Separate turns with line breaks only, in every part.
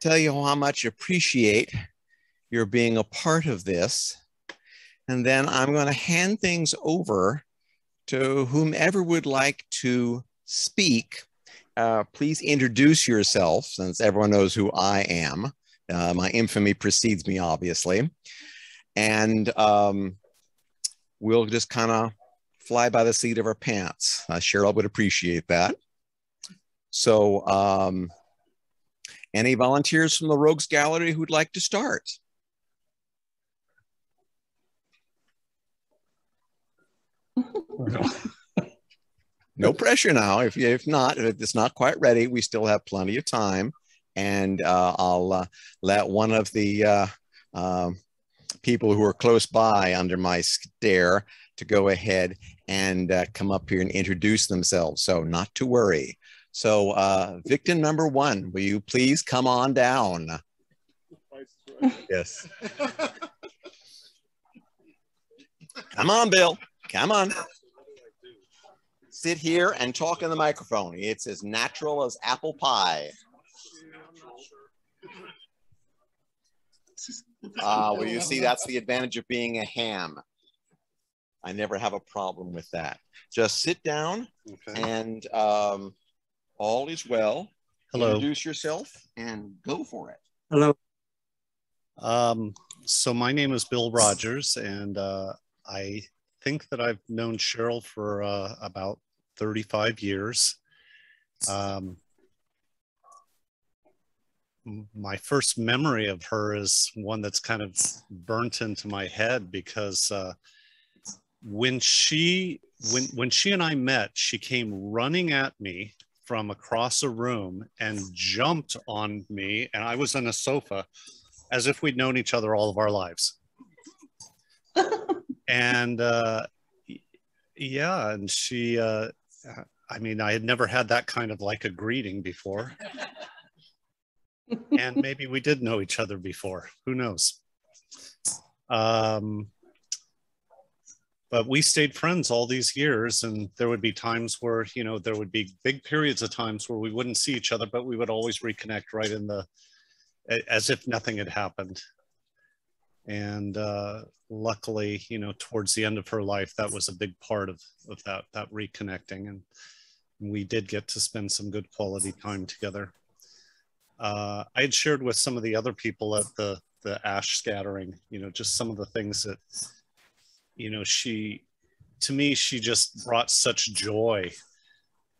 tell you how much I appreciate your being a part of this. And then I'm going to hand things over to whomever would like to speak. Please introduce yourself, since everyone knows who I am. My infamy precedes me, obviously. And we'll just kind of fly by the seat of our pants. Cheryl would appreciate that. So any volunteers from the Rogues Gallery who'd like to start? No pressure now. If not, if it's not quite ready, we still have plenty of time. And I'll let one of the people who are close by under my stare to go ahead and come up here and introduce themselves. So not to worry. So victim number one, will you please come on down? Yes. Come on, Bill. Come on. Sit here and talk in the microphone. It's as natural as apple pie. Well, you see, that's the advantage of being a ham. I never have a problem with that. Just sit down, okay. And all is well. Hello. Introduce yourself and go for it.
Hello. So my name is Bill Rogers, and I think that I've known Cheryl for about 35 years. My first memory of her is one that's kind of burnt into my head because when she and I met, she came running at me from across a room and jumped on me, and I was on a sofa as if we'd known each other all of our lives. And yeah, and she, I mean, I had never had that kind of like a greeting before. And maybe we did know each other before, who knows? But we stayed friends all these years, and there would be times where, you know, there would be big periods of times where we wouldn't see each other, but we would always reconnect right in the, as if nothing had happened. And luckily, you know, towards the end of her life, that was a big part of that reconnecting. And we did get to spend some good quality time together. I had shared with some of the other people at the ash scattering, you know, just some of the things that, you know, to me, she just brought such joy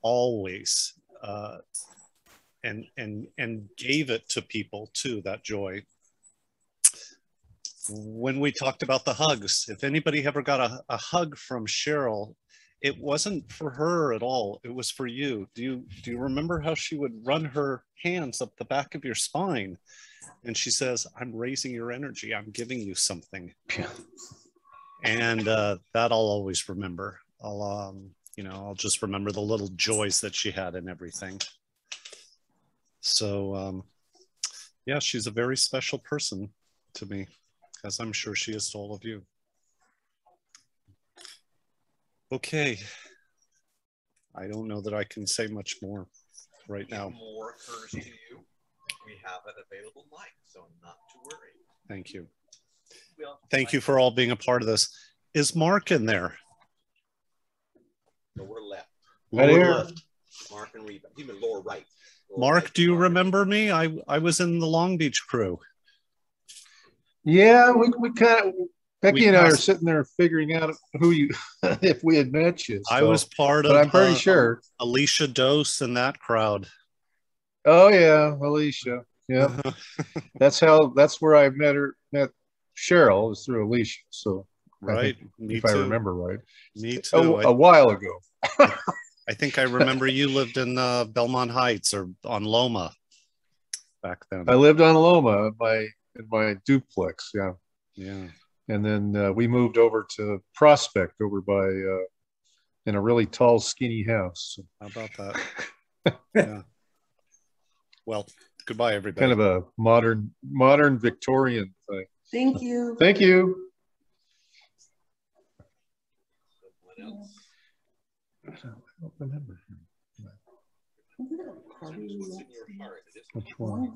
always, and gave it to people too, that joy. When we talked about the hugs, if anybody ever got a hug from Cheryl, it wasn't for her at all. It was for you. Do you remember how she would run her hands up the back of your spine? And she says, I'm raising your energy. I'm giving you something. And that I'll always remember. You know, I'll just remember the little joys that she had in everything. So yeah, she's a very special person to me, as I'm sure she is to all of you. Okay. I don't know that I can say much more right now.
If more occurs to you, we have an available mic, so not to worry.
Thank you. Thank you for all being a part of this. Is Mark in there?
Lower left.
Lower left.
Mark and Reba. Even lower right.
Mark, right. Do you remember me? I was in the Long Beach crew.
Yeah, we kind of, Becky and I are sitting there figuring out who you, if we had met you. So,
I was part of,
I'm pretty sure.
Alicia Dose and that crowd.
Oh yeah, Alicia. Yeah, that's where I met Cheryl, was through Alicia. So
right,
if I remember right.
Me too.
A while ago.
I think I remember you lived in Belmont Heights or on Loma back then.
I lived on Loma in my duplex. Yeah.
Yeah.
And then we moved over to Prospect over by in a really tall, skinny house.
How about that? Yeah. Well, goodbye, everybody.
Kind of a modern Victorian thing.
Thank you.
Thank you.
Someone else?
I don't remember. Which one?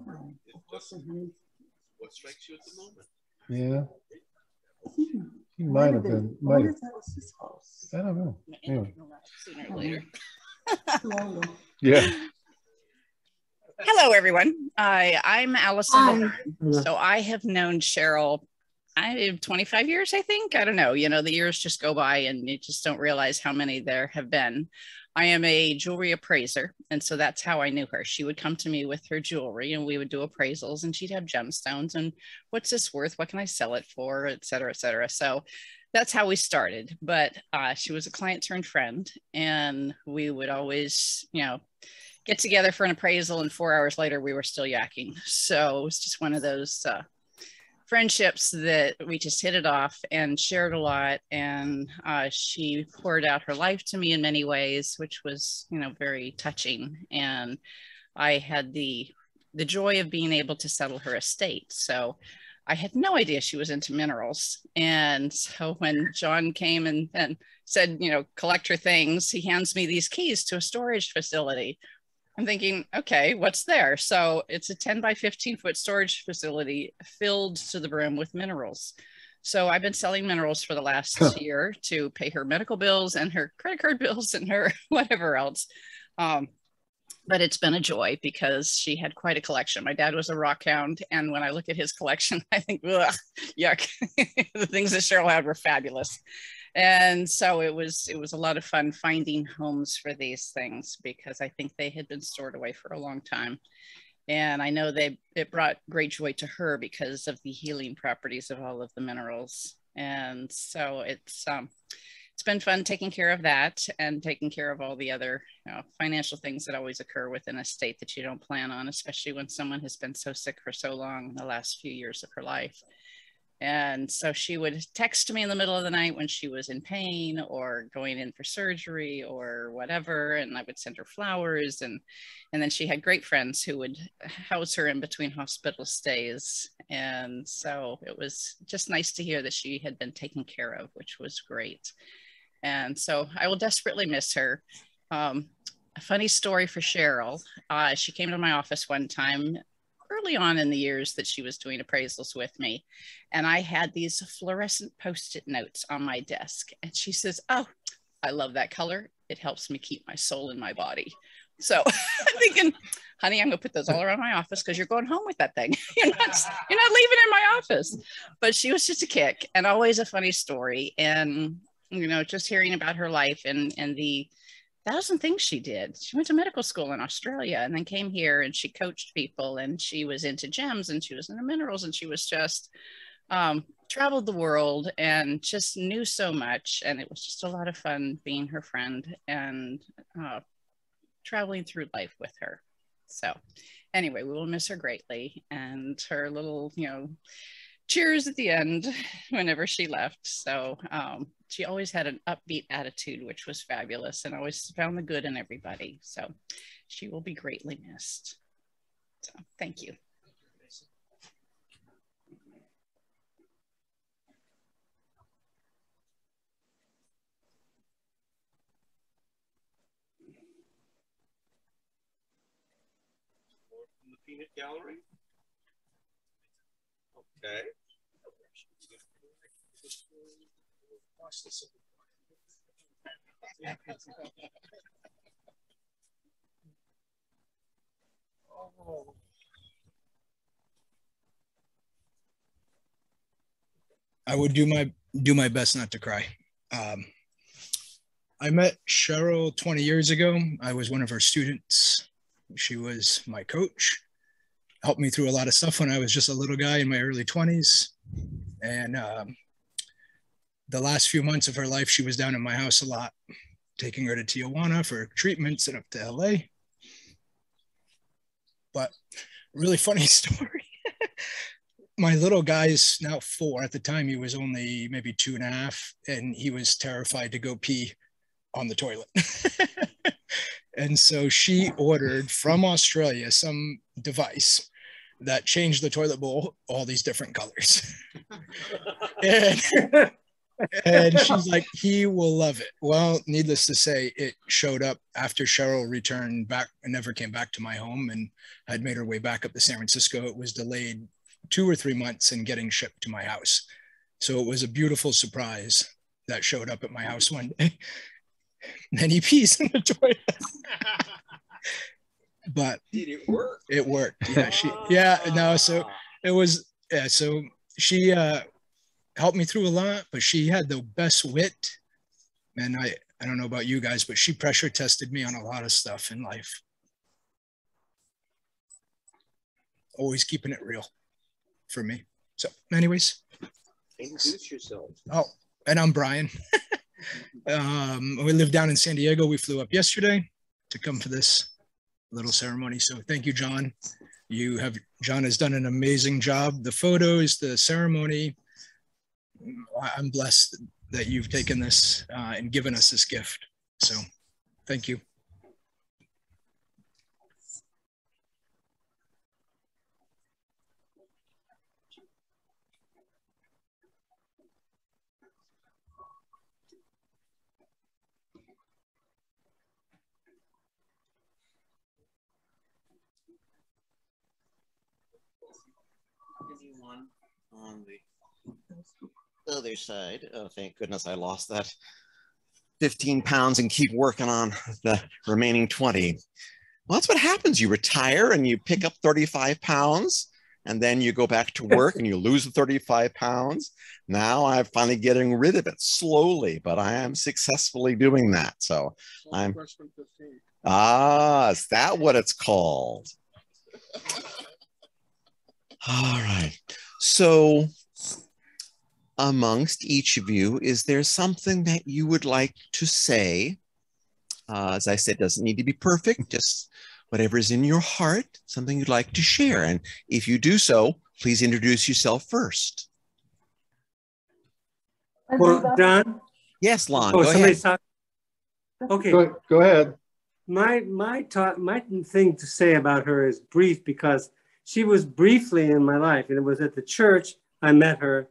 What strikes you at the moment?
Yeah. He might have been. Might have. I don't know. Anyway.
Sooner or later.
Yeah.
Hello, everyone. I'm Allison. So I have known Cheryl, 25 years, I think. I don't know. You know, the years just go by and you just don't realize how many there have been. I am a jewelry appraiser. And so that's how I knew her. She would come to me with her jewelry and we would do appraisals and she'd have gemstones and what's this worth? What can I sell it for? Et cetera, et cetera. So that's how we started. But she was a client turned friend and we would always, you know, get together for an appraisal and 4 hours later we were still yakking. So it was just one of those friendships that we just hit it off and shared a lot. And she poured out her life to me in many ways, which was, you know, very touching. And I had the joy of being able to settle her estate. So I had no idea she was into minerals. And so when John came and said, you know, collect her things, he hands me these keys to a storage facility. I'm thinking, okay, what's there? So it's a 10 by 15 foot storage facility filled to the brim with minerals. So I've been selling minerals for the last year to pay her medical bills and her credit card bills and her whatever else. But it's been a joy because she had quite a collection. My dad was a rock hound. And when I look at his collection, I think, ugh, yuck. The things that Cheryl had were fabulous. And so it was a lot of fun finding homes for these things because I think they had been stored away for a long time. And I know it brought great joy to her because of the healing properties of all of the minerals. And so it's been fun taking care of that and taking care of all the other, you know, financial things that always occur within a state that you don't plan on, especially when someone has been so sick for so long in the last few years of her life. And so she would text me in the middle of the night when she was in pain or going in for surgery or whatever. And I would send her flowers. And then she had great friends who would house her in between hospital stays. And so it was just nice to hear that she had been taken care of, which was great. And so I will desperately miss her. A funny story for Cheryl. She came to my office one time early on in the years that she was doing appraisals with me. And I had these fluorescent Post-it notes on my desk. And she says, oh, I love that color. It helps me keep my soul in my body. So I'm thinking, honey, I'm gonna put those all around my office because you're going home with that thing. You're not leaving in my office. But she was just a kick and always a funny story. And, you know, just hearing about her life and the 1,000 things she did. She went to medical school in Australia and then came here and she coached people and she was into gems and she was into minerals and she was just traveled the world and just knew so much. And it was just a lot of fun being her friend and traveling through life with her. So anyway, we will miss her greatly and her little, you know, cheers at the end whenever she left. So she always had an upbeat attitude, which was fabulous and always found the good in everybody. So she will be greatly missed. So thank you.
From the peanut gallery. Okay.
I would do my best not to cry. I met Cheryl 20 years ago. I was one of her students. She was my coach, helped me through a lot of stuff when I was just a little guy in my early 20s. And the last few months of her life, she was down in my house a lot, taking her to Tijuana for treatments and up to LA. But really funny story. My little guy's now 4. At the time, he was only maybe 2.5, and he was terrified to go pee on the toilet. And so she ordered from Australia some device that changed the toilet bowl all these different colors. And And she's like, he will love it. Well, needless to say, it showed up after Cheryl returned back and never came back to my home and had made her way back up to San Francisco. It was delayed 2 or 3 months in getting shipped to my house. So it was a beautiful surprise that showed up at my house one day. And then he pees in the toilet. But
did it work?
It worked. Yeah, so it was, so she helped me through a lot, but she had the best wit. And I don't know about you guys, but she pressure tested me on a lot of stuff in life. Always keeping it real for me. So anyways.
Introduce yourself.
Oh, and I'm Brian. We live down in San Diego. We flew up yesterday to come for this little ceremony. So thank you, John. John has done an amazing job. The photos, the ceremony. I'm blessed that you've taken this and given us this gift. So thank you.
Anyone on the other side? Oh, thank goodness I lost that 15 pounds and keep working on the remaining 20. Well, that's what happens. You retire and you pick up 35 pounds and then you go back to work and you lose the 35 pounds. Now I'm finally getting rid of it slowly, but I am successfully doing that. So is that what it's called? All right. So amongst each of you, is there something that you would like to say? As I said, doesn't need to be perfect, just whatever is in your heart, something you'd like to share. And if you do so, please introduce yourself first.
Well, John?
Yes, Lon,
Oh,
go ahead.
Okay.
Go ahead.
My thing to say about her is brief because she was briefly in my life, and it was at the church I met her,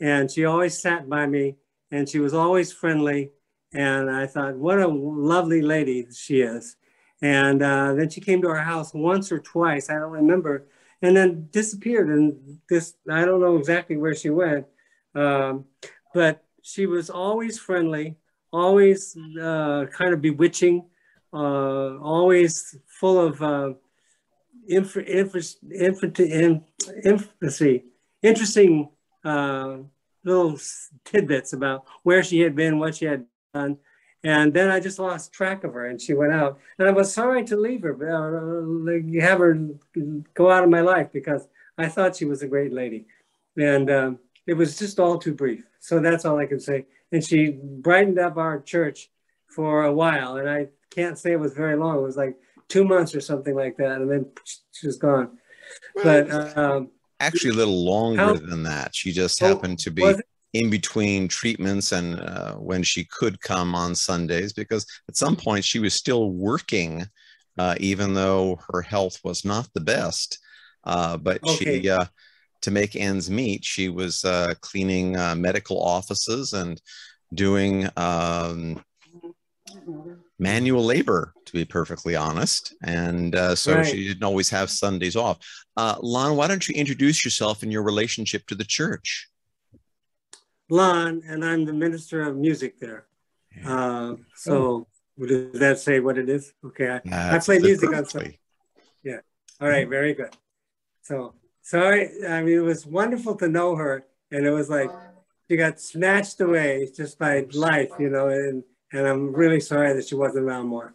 and she always sat by me, and she was always friendly, and I thought, what a lovely lady she is. And then she came to our house once or twice, I don't remember, and then disappeared, and I don't know exactly where she went, but she was always friendly, always kind of bewitching, always full of interesting little tidbits about where she had been, what she had done. And then I just lost track of her and she went out. And I was sorry to leave her, have her go out of my life because I thought she was a great lady. And it was just all too brief. So that's all I can say. And she brightened up our church for a while. And I can't say it was very long. It was like 2 months or something like that, and then she was gone. But
actually a little longer than that. She just happened to be in between treatments and when she could come on Sundays, because at some point she was still working, even though her health was not the best. But she, to make ends meet, she was cleaning medical offices and doing manual labor, to be perfectly honest. And so she didn't always have Sundays off. Lon, why don't you introduce yourself and your relationship to the church?
Lon, and I'm the minister of music there. So does that say what it is? Okay, I play music on Sunday. Yeah, all right, very good. So sorry, I mean, it was wonderful to know her, and it was like she got snatched away just by life, you know, and I'm really sorry that she wasn't around more.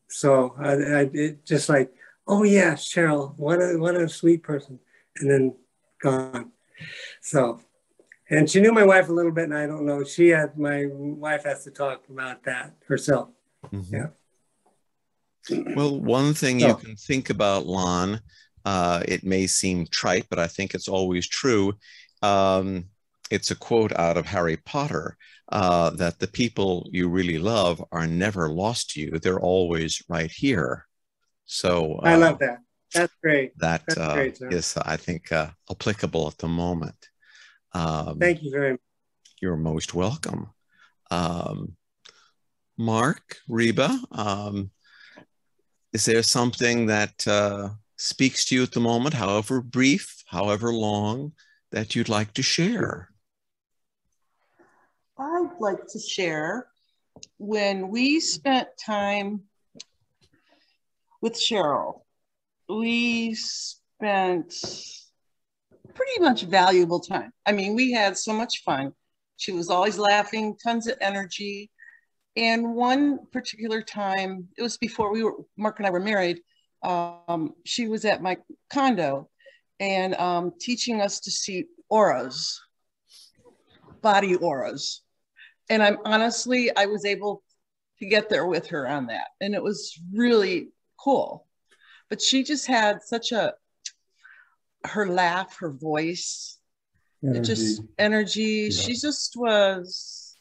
So it just like, oh yeah, Cheryl, what a sweet person, and then gone. So, and she knew my wife a little bit, and I don't know. My wife has to talk about that herself. Mm-hmm. Yeah.
Well, one thing you can think about, Lon, it may seem trite, but I think it's always true. It's a quote out of Harry Potter, that the people you really love are never lost to you. They're always right here. So
I love that. That's great.
That's great, is, I think, applicable at the moment.
Thank you very much.
You're most welcome. Mark, Reba, is there something that speaks to you at the moment, however brief, however long, that you'd like to share?
I'd like to share when we spent time with Cheryl. We spent pretty much valuable time. I mean, we had so much fun. She was always laughing, tons of energy. And one particular time, it was before Mark and I were married, she was at my condo and teaching us to see auras, body auras. And I was able to get there with her on that. And it was really cool. But she just had her laugh, her voice, energy. Yeah. She just was,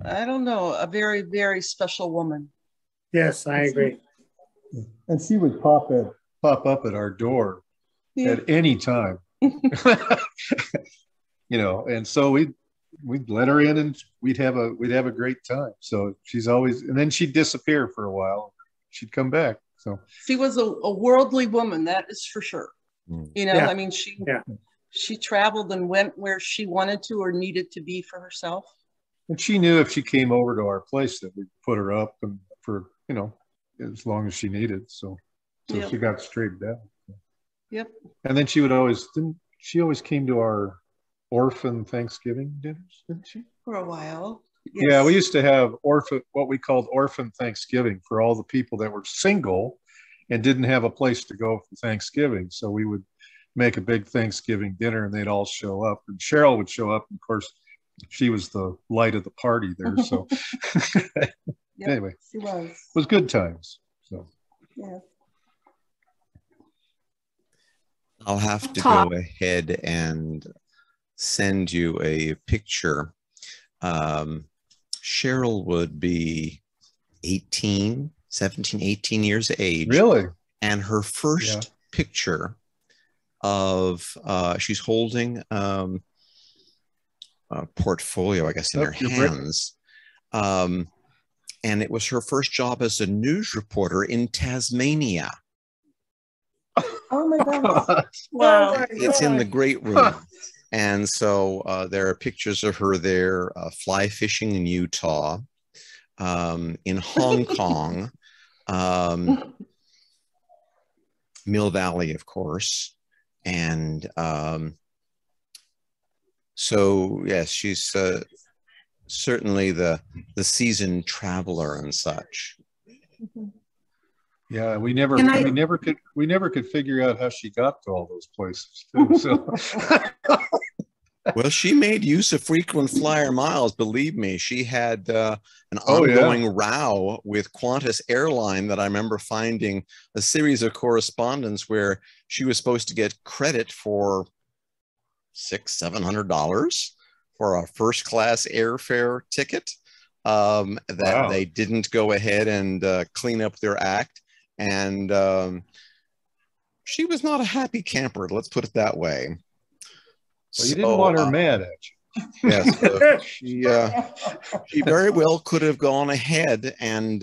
I don't know, a very, very special woman.
Yes, I agree.
And she would pop up at our door at any time. And so we'd let her in and we'd have a great time. So she's always, and then she'd disappear for a while. She'd come back. So
she was a worldly woman, that is for sure. I mean, she traveled and went where she wanted to or needed to be for herself.
And she knew if she came over to our place that we'd put her up and for, as long as she needed. So she got straightened out.
Yep.
And then she always came to our orphan Thanksgiving dinners, didn't she?
For a while.
Yes. Yeah, we used to have what we called orphan Thanksgiving for all the people that were single and didn't have a place to go for Thanksgiving. So we would make a big Thanksgiving dinner and they'd all show up. And Cheryl would show up. And of course, she was the light of the party there. So anyway,
she was.
It was good times. So
yeah.
I'll have to go ahead and send you a picture. Cheryl would be 17, 18 years of age.
Really?
And her first picture of, she's holding a portfolio, I guess, in her hands. And it was her first job as a news reporter in Tasmania.
Oh my God.
Wow. It's in the great room. And so there are pictures of her there fly fishing in Utah, in Hong Kong, Mill Valley, of course. And so, yes, she's certainly the seasoned traveler and such.
Yeah, we never could figure out how she got to all those places too. So
well, she made use of frequent flyer miles. Believe me, she had an ongoing row with Qantas Airline that I remember finding a series of correspondence where she was supposed to get credit for $600-700 for a first class airfare ticket. They didn't go ahead and clean up their act. And she was not a happy camper, let's put it that way.
Well, you didn't want her mad at you.
Yes, she very well could have gone ahead and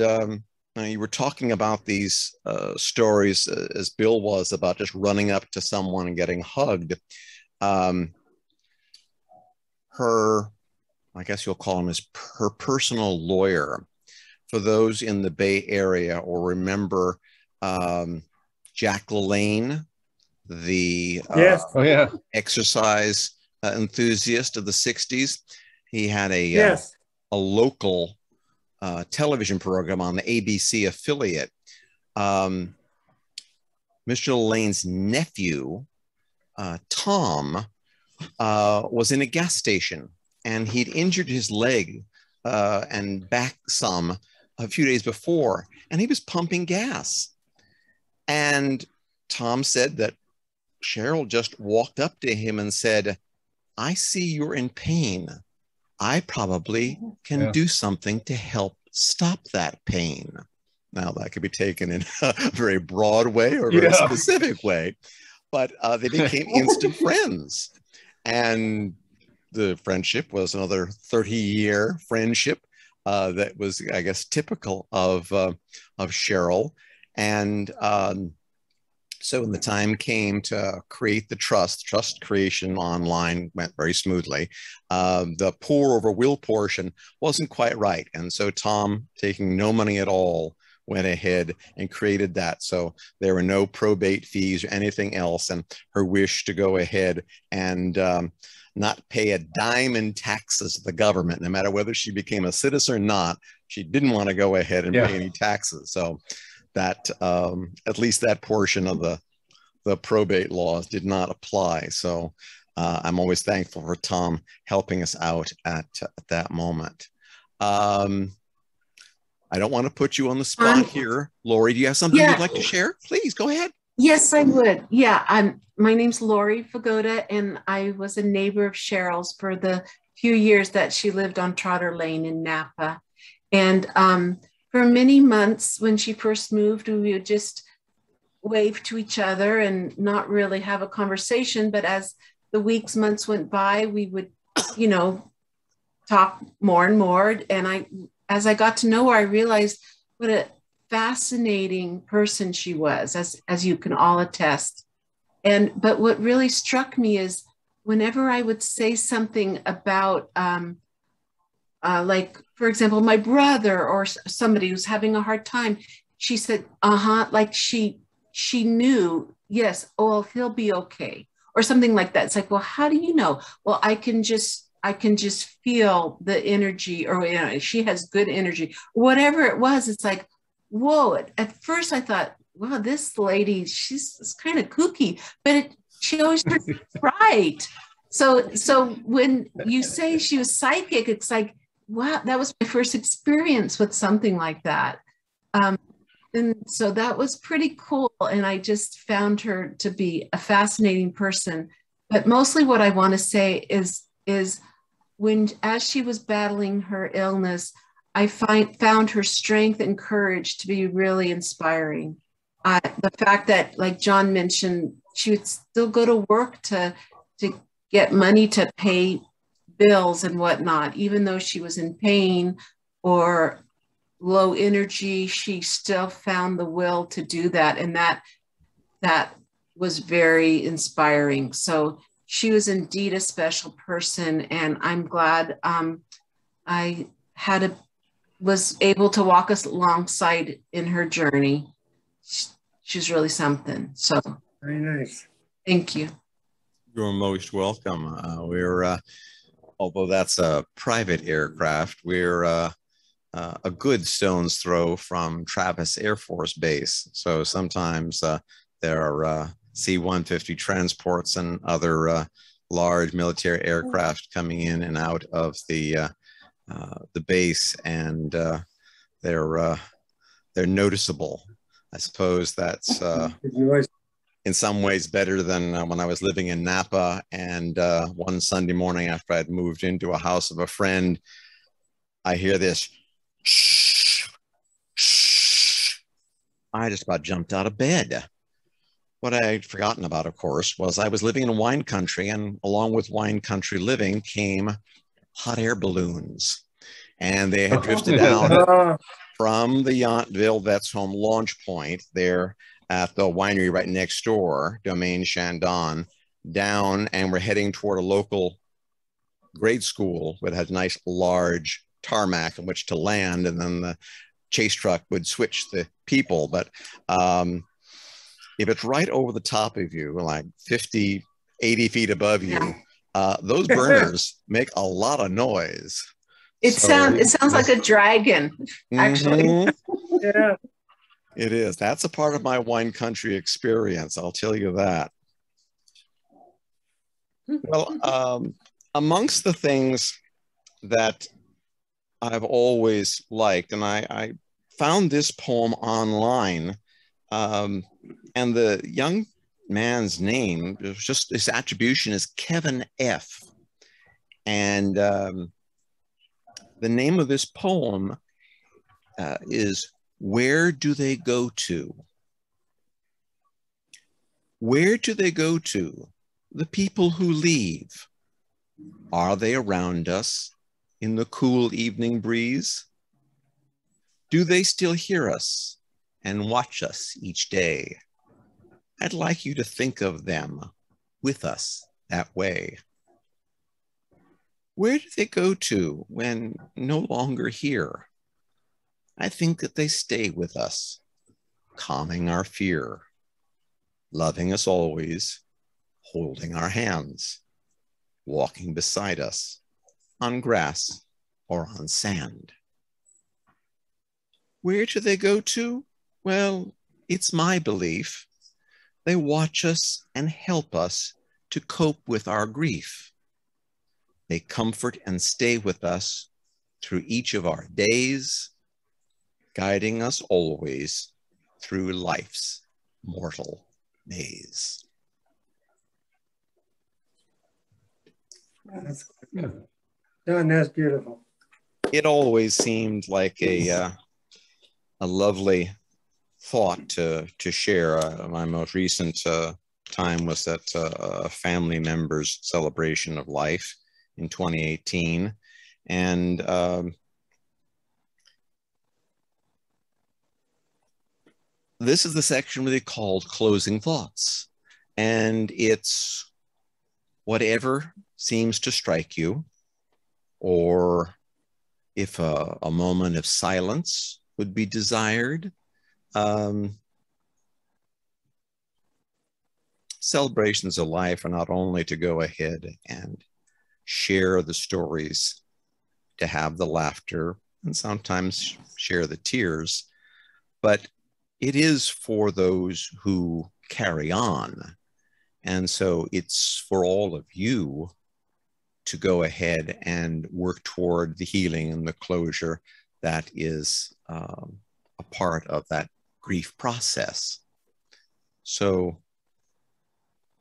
you were talking about these stories as Bill was about just running up to someone and getting hugged. Her, I guess you'll call him as her personal lawyer. For those in the Bay Area or remember Jack LaLanne, the exercise enthusiast of the 60s. He had a local television program on the ABC affiliate. Mr. LaLanne's nephew, Tom, was in a gas station and he'd injured his leg and back some a few days before, and he was pumping gas. And Tom said that Cheryl just walked up to him and said, I see you're in pain. I probably can do something to help stop that pain. Now, that could be taken in a very broad way or a very specific way, but they became instant friends. And the friendship was another 30-year friendship that was, I guess, typical of Cheryl. And so when the time came to create the trust creation online went very smoothly. The pour over will portion wasn't quite right. And so Tom, taking no money at all, went ahead and created that. So there were no probate fees or anything else. And her wish to go ahead and not pay a dime in taxes to the government, no matter whether she became a citizen or not, she didn't want to go ahead and pay any taxes. So that at least that portion of the probate laws did not apply. So I'm always thankful for Tom helping us out at that moment. I don't want to put you on the spot here. Lori, do you have something you'd like to share? Please go ahead.
Yes, I would. Yeah, my name's Lori Fagoda, and I was a neighbor of Cheryl's for the few years that she lived on Trotter Lane in Napa. And for many months when she first moved, we would just wave to each other and not really have a conversation. But as the weeks, months went by, we would, you know, talk more and more. And as I got to know her, I realized what a fascinating person she was, as you can all attest. But what really struck me is whenever I would say something about, like, for example, my brother or somebody who's having a hard time, she said, like she knew, yes, oh, he'll be okay, or something like that. It's like, well, how do you know? Well, I can just feel the energy, or, you know, she has good energy, whatever it was. It's like, whoa. At first I thought, wow, this lady, she's kind of kooky, but she always turns right. So when you say she was psychic, it's like, wow, that was my first experience with something like that. And so that was pretty cool. And I just found her to be a fascinating person. But mostly what I want to say is when, as she was battling her illness, I found her strength and courage to be really inspiring. The fact that, like John mentioned, she would still go to work to get money to pay bills and whatnot, even though she was in pain or low energy, she still found the will to do that. And that was very inspiring. So she was indeed a special person. And I'm glad I was able to walk us alongside in her journey. She's really something. So
very nice.
Thank you.
You're most welcome. We're, although that's a private aircraft, we're a good stone's throw from Travis Air Force Base. So sometimes there are C-150 transports and other large military aircraft coming in and out of the base, and they're noticeable. I suppose that's in some ways better than when I was living in Napa. And one Sunday morning after I'd moved into a house of a friend, I hear this shh, shh. I just about jumped out of bed. What I'd forgotten about, of course, was I was living in wine country, and along with wine country living came hot air balloons. And they had drifted down from the Yountville Vets Home launch point there at the winery right next door, Domaine Chandon, down, and we're heading toward a local grade school that had a nice large tarmac in which to land, and then the chase truck would switch the people. But if it's right over the top of you, like 50, 80 feet above you, those burners make a lot of noise.
It sounds like a dragon, actually.
Yeah.
It is. That's a part of my wine country experience, I'll tell you that. Well, amongst the things that I've always liked, and I found this poem online, and the young man's name, it was just his attribution is Kevin F. And the name of this poem is Where Do They Go To? Where do they go to? The people who leave. Are they around us in the cool evening breeze? Do they still hear us and watch us each day? I'd like you to think of them with us that way. Where do they go to when no longer here? I think that they stay with us, calming our fear, loving us always, holding our hands, walking beside us on grass or on sand. Where do they go to? Well, it's my belief they watch us and help us to cope with our grief. They comfort and stay with us through each of our days, guiding us always through life's mortal maze.
That's good. John, that's beautiful.
It always seemed like a lovely thought to share. My most recent time was at a family member's celebration of life in 2018. And this is the section really called Closing Thoughts. And it's whatever seems to strike you, or if a moment of silence would be desired. Celebrations of life are not only to go ahead and share the stories, to have the laughter, and sometimes share the tears, but it is for those who carry on. And so it's for all of you to go ahead and work toward the healing and the closure that is a part of that grief process. So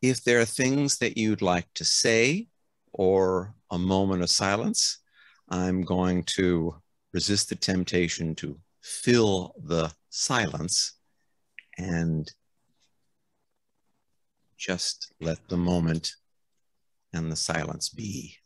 if there are things that you'd like to say or a moment of silence, I'm going to resist the temptation to fill the silence and just let the moment and the silence be.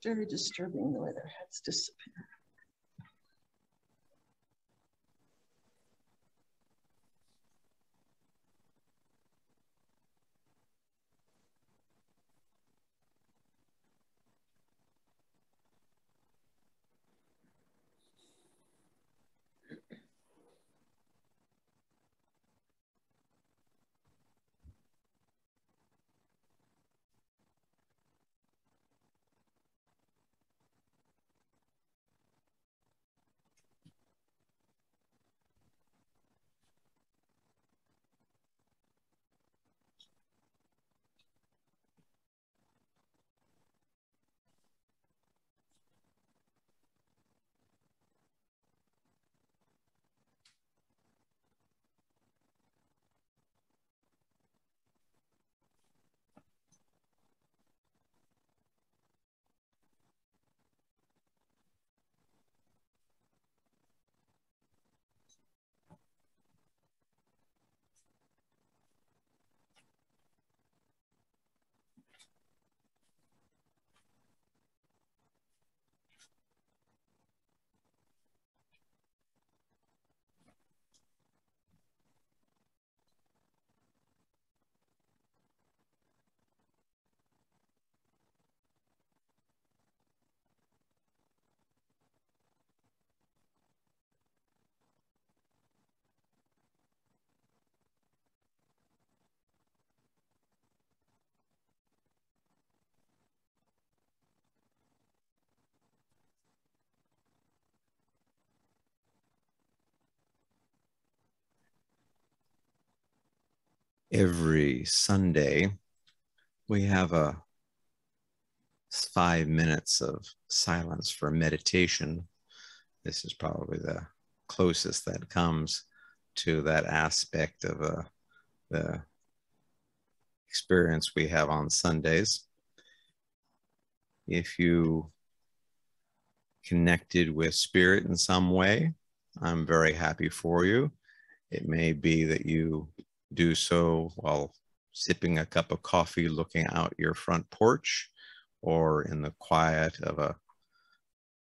Very disturbing the way their heads disappear.
every Sunday, we have 5 minutes of silence for meditation. This is probably the closest that comes to that aspect of the experience we have on Sundays. If you connected with spirit in some way, I'm very happy for you. It may be that you do so while sipping a cup of coffee, looking out your front porch, or in the quiet of a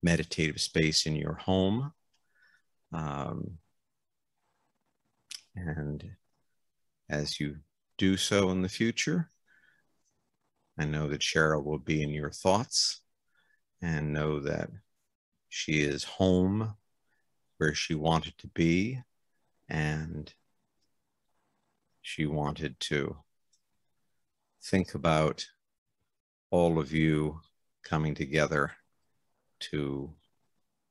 meditative space in your home. And as you do so in the future, I know that Cheryl will be in your thoughts, and know that she is home where she wanted to be, and she wanted to think about all of you coming together to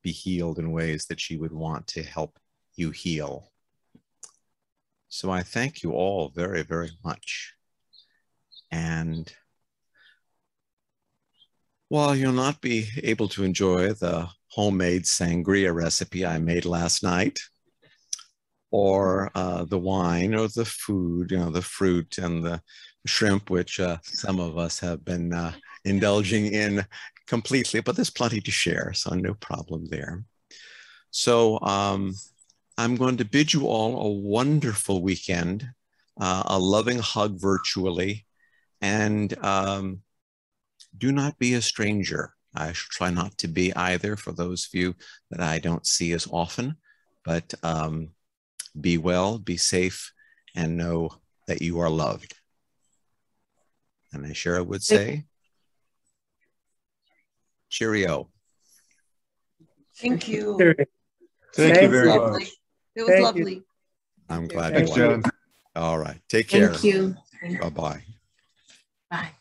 be healed in ways that she would want to help you heal. So I thank you all very, very much. And while you'll not be able to enjoy the homemade sangria recipe I made last night, or the wine, or the food, you know, the fruit and the shrimp, which some of us have been indulging in completely, but there's plenty to share, so no problem there. So I'm going to bid you all a wonderful weekend, a loving hug virtually, and do not be a stranger. I shall try not to be either, for those of you that I don't see as often, but be well, be safe, and know that you are loved. And as Cheryl would say, cheerio.
Thank you.
Thank you very
lovely.
much.
It was lovely.
I'm glad
Thanks,
you liked
John.
it. All right. Take care.
Thank you.
Bye-bye.
Bye.